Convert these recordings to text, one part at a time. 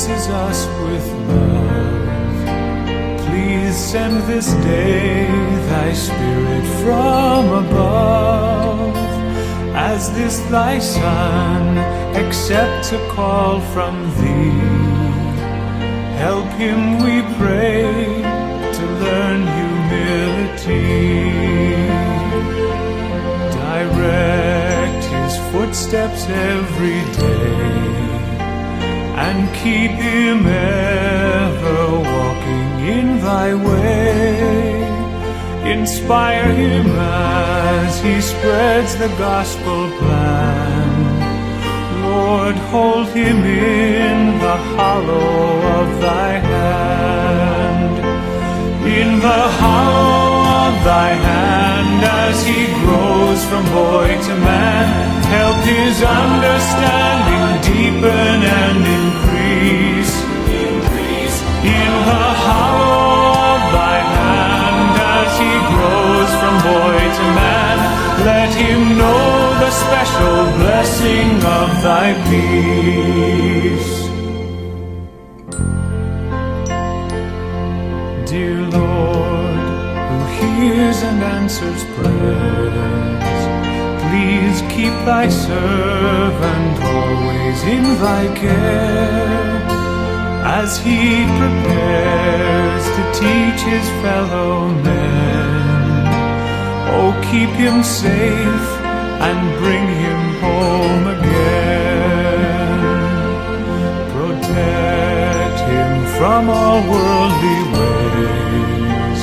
embraces us with love. Please send this day thy Spirit from above, as this thy Son accepts a call from thee. Help him, we pray, to learn humility. Direct his footsteps every day, and keep him ever walking in thy way. Inspire him as he spreads the gospel plan. Lord, hold him in the hollow of thy hand. In the hollow of thy hand, as he grows from boy to man, help his understanding deepen and increase. In the hollow of thy hand, as he grows from boy to man, let him know the special blessing of thy peace. Dear Lord, who hears and answers prayers, please keep thy servant always in thy care, as he prepares to teach his fellow men. Oh, keep him safe and bring him home again. Protect him from all worldly ways,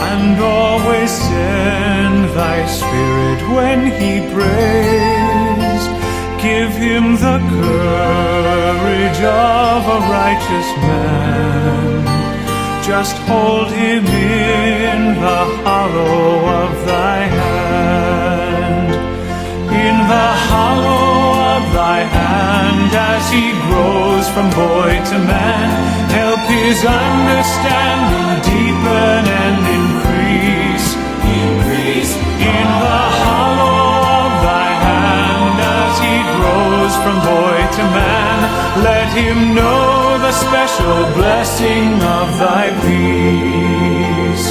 and always send thy Spirit when he prays. Give him the courage of a righteous man. Just hold him in the hollow of thy hand. In the hollow of thy hand, as he grows from boy to man, help his understanding deepen and increase. In the hollow of thy hand, as he grows from boy to man, let him know the special blessing of thy peace.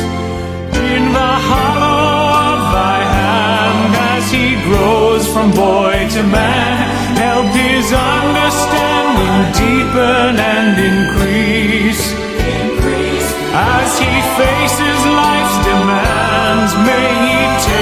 In the hollow of thy hand, as he grows from boy to man, help his understanding deepen and increase. As he faces life's demands, may he take